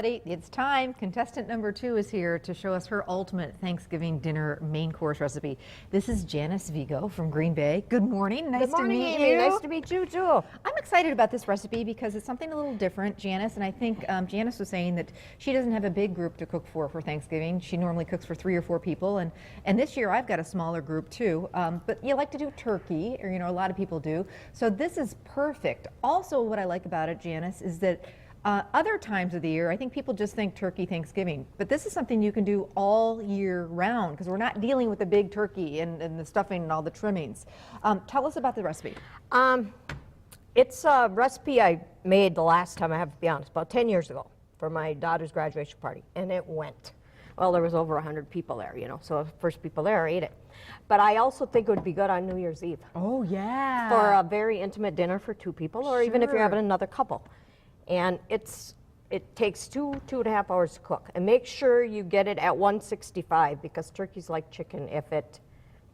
It's time. Contestant number 2 is here to show us her ultimate Thanksgiving dinner main course recipe. This is Janice Vigo from Green Bay. Good morning. Nice to meet you. Nice to meet you too. I'm excited about this recipe because it's something a little different, Janice, and I think Janice was saying that she doesn't have a big group to cook for Thanksgiving. She normally cooks for 3 or 4 people, and this year I've got a smaller group too. But you like to do turkey, or a lot of people do. So this is perfect. Also, what I like about it, Janice, is that other times of the year, I think people just think turkey Thanksgiving, but this is something you can do all year round because we're not dealing with the big turkey and the stuffing and all the trimmings. Tell us about the recipe. It's a recipe I made the last time, I have to be honest, about 10 years ago for my daughter's graduation party, and it went. Well, there was over 100 people there, so the first people there ate it. But I also think it would be good on New Year's Eve. Oh, yeah. For a very intimate dinner for 2 people, or even if you're having another couple. And it takes 2.5 hours to cook. And make sure you get it at 165 because turkey's like chicken. If it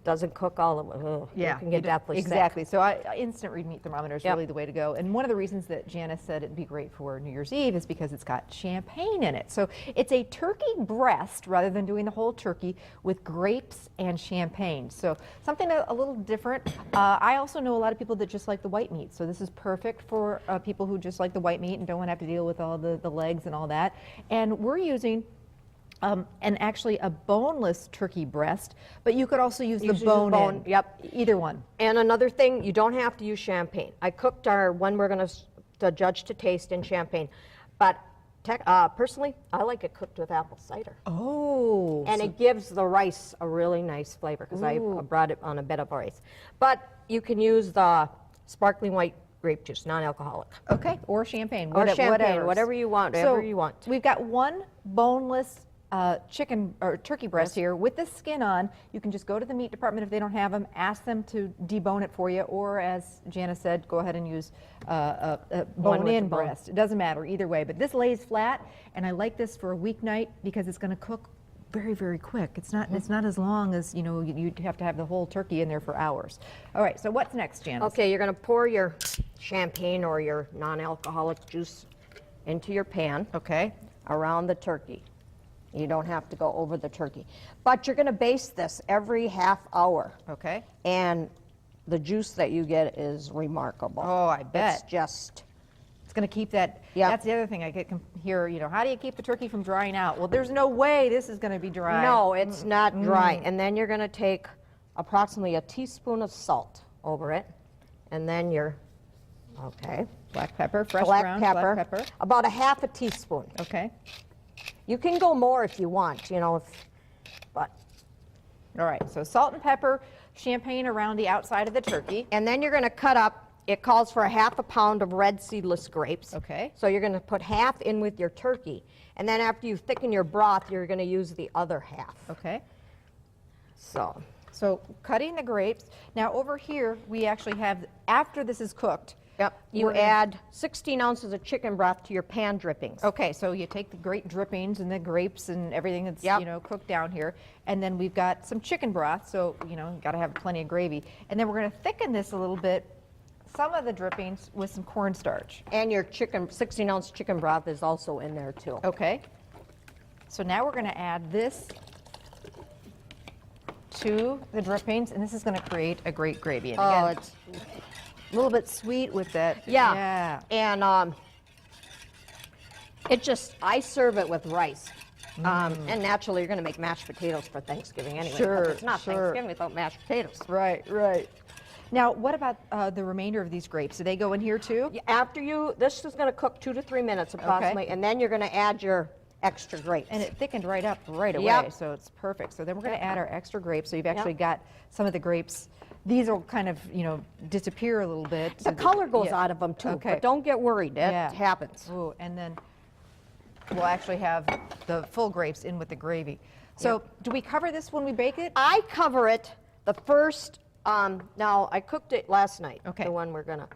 doesn't cook all of it, you can get deathly sick. Exactly. So instant read meat thermometer is really the way to go. And one of the reasons that Janice said it'd be great for New Year's Eve is because it's got champagne in it. So it's a turkey breast rather than doing the whole turkey with grapes and champagne. So something a little different. I also know a lot of people that just like the white meat. So this is perfect for people who just like the white meat and don't want to have to deal with all the legs and all that. And we're using and actually a boneless turkey breast, but you could also use the bone in. Yep. Either one. And another thing, you don't have to use champagne. I cooked our one we're going to judge to taste in champagne, but personally, I like it cooked with apple cider. Oh. And it gives the rice a really nice flavor because I brought it on a bed of rice. But you can use the sparkling white grape juice, non-alcoholic. Okay, or champagne. Or champagne, whatever you want, whatever you want. We've got one boneless chicken or turkey breast here with the skin on. You can just go to the meat department if they don't have them, ask them to debone it for you, or as Janice said, go ahead and use a bone-in breast. It doesn't matter either way, but this lays flat, and I like this for a weeknight because it's going to cook very, very quick. It's not as long as, you'd have to have the whole turkey in there for hours. All right, so what's next, Janice? Okay, you're going to pour your champagne or your non-alcoholic juice into your pan. Okay. Around the turkey. You don't have to go over the turkey. But you're going to baste this every half hour. Okay. And the juice that you get is remarkable. Oh, I bet. It's going to keep that. Yep. That's the other thing I get here, how do you keep the turkey from drying out? Well, there's no way this is going to be dry. No, it's not dry. And then you're going to take approximately a teaspoon of salt over it. And then black pepper, fresh ground black pepper. About a half a teaspoon. Okay. You can go more if you want, but. All right, so salt and pepper, champagne around the outside of the turkey. And then you're going to cut up, it calls for a half a pound of red seedless grapes. Okay. So you're going to put half in with your turkey. And then after you thicken your broth, you're going to use the other half. Okay. So cutting the grapes. Now over here, we actually have, after this is cooked, you add 16 ounces of chicken broth to your pan drippings. Okay, so you take the great drippings and the grapes and everything that's cooked down here, and then we've got some chicken broth, so got to have plenty of gravy, and then we're going to thicken this a little bit, some of the drippings with some cornstarch. And your 16-ounce chicken broth is also in there too. Okay, so now we're going to add this to the drippings, and this is going to create a great gravy. And again, it's a little bit sweet with that. Yeah. And I serve it with rice. And naturally, you're going to make mashed potatoes for Thanksgiving anyway. Sure. It's not Thanksgiving without mashed potatoes. Right. Now, what about the remainder of these grapes? Do they go in here too? This is going to cook 2 to 3 minutes approximately, and then you're going to add your extra grapes. And it thickened right up right away, so it's perfect. So then we're going to add our extra grapes. So you've actually got some of the grapes. These will kind of, disappear a little bit. The color goes out of them too, but don't get worried. It happens. Ooh, and then we'll actually have the full grapes in with the gravy. So do we cover this when we bake it? I cover it the first, now I cooked it last night, the one we're going to.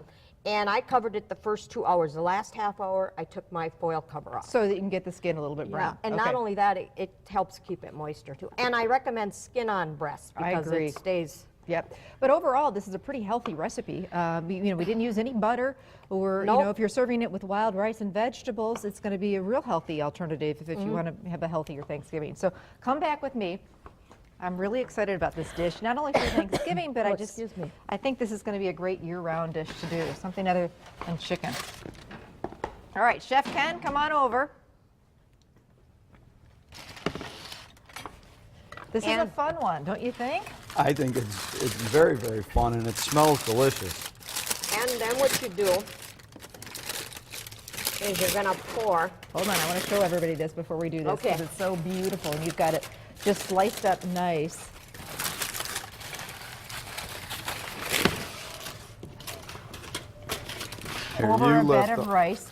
And I covered it the first 2 hours. The last half hour, I took my foil cover off. So that you can get the skin a little bit brown. And not only that, it helps keep it moisture too. And I recommend skin-on breast because it stays Yep. But overall, this is a pretty healthy recipe. We didn't use any butter, or Nope. if you're serving it with wild rice and vegetables, it's going to be a real healthy alternative if you want to have a healthier Thanksgiving. So come back with me. I'm really excited about this dish, not only for Thanksgiving, but I think this is going to be a great year-round dish to do, something other than chicken. All right, Chef Ken, come on over. This is a fun one, don't you think? I think it's very, very fun, and it smells delicious. And then what you do is you're going to pour. Hold on, I want to show everybody this before we do this because it's so beautiful, and you've got it just sliced up nice. Here, Over you a bed lift of up. rice.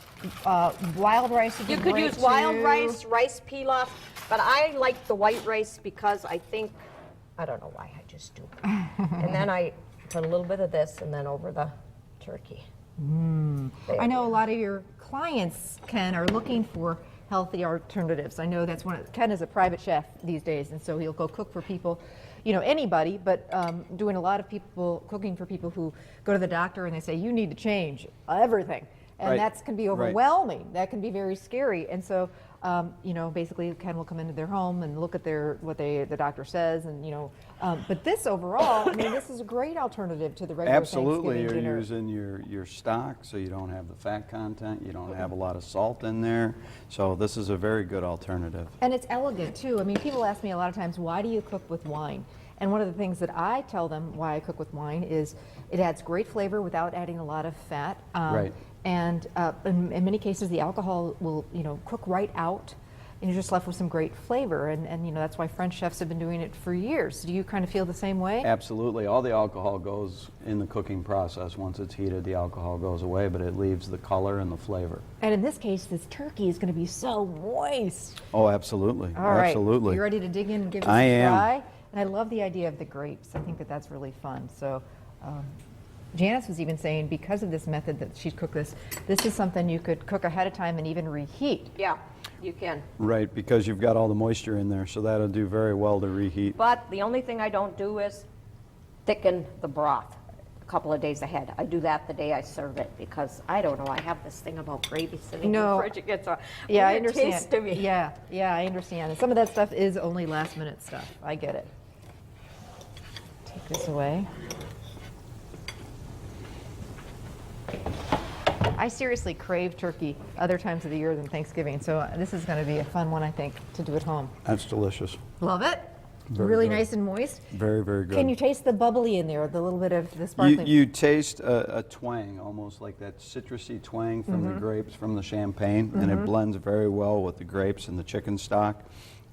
Wild rice would be You could great use wild too. rice, rice pilaf, but I like the white rice because I don't know why, I just do. And then I put a little bit of this and then over the turkey. I know a lot of your clients, Ken, are looking for healthy alternatives. I know that's Ken is a private chef these days, and so he'll go cook for people, anybody, but doing a lot of cooking for people who go to the doctor and they say, you need to change everything. And Right. that can be overwhelming. That can be very scary. And so, basically Ken will come into their home and look at the doctor says, and but this overall, I mean, this is a great alternative to the regular Absolutely, you're Thanksgiving dinner. using your stock, so you don't have the fat content, you don't have a lot of salt in there, so this is a very good alternative. And it's elegant too. I mean, people ask me a lot of times, why do you cook with wine? And one of the things that I tell them why I cook with wine is it adds great flavor without adding a lot of fat. Right. And in many cases, the alcohol will, cook right out, and you're just left with some great flavor. And that's why French chefs have been doing it for years. Do you kind of feel the same way? Absolutely, all the alcohol goes in the cooking process. Once it's heated, the alcohol goes away, but it leaves the color and the flavor. And in this case, this turkey is going to be so moist. Oh, absolutely, All right, absolutely. you ready to dig in and give us I a am. try? And I love the idea of the grapes. I think that's really fun. So Janice was even saying, because of this method that she's cooked this is something you could cook ahead of time and even reheat. Yeah, you can. Right, because you've got all the moisture in there, so that'll do very well to reheat. But the only thing I don't do is thicken the broth a couple of days ahead. I do that the day I serve it because I don't know, I have this thing about gravy sitting in the fridge. It gets a Yeah, I weird understand. taste to me. Yeah, I understand. And some of that stuff is only last minute stuff. I get it. Take this away. I seriously crave turkey other times of the year than Thanksgiving, so this is going to be a fun one, I think, to do at home. That's delicious. Love it. Very really good. nice and moist. Very, very good. Can you taste the bubbly in there, the little bit of the sparkling? You taste a twang, almost like that citrusy twang from the grapes, from the champagne, and it blends very well with the grapes and the chicken stock.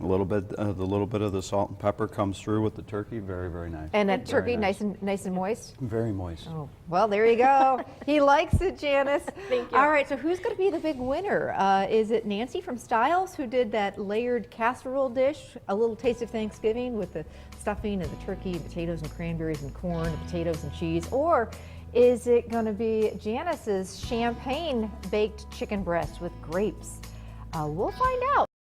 A little bit of the salt and pepper comes through with the turkey. Very, very nice. And that Very turkey, nice and moist? Very moist. Oh, well, there you go. He likes it, Janice. Thank you. All right, so who's going to be the big winner? Is it Nancy from Styles, who did that layered casserole dish, a little taste of Thanksgiving with the stuffing and the turkey, and potatoes and cranberries and corn, and potatoes and cheese? Or is it going to be Janice's champagne baked chicken breast with grapes? We'll find out.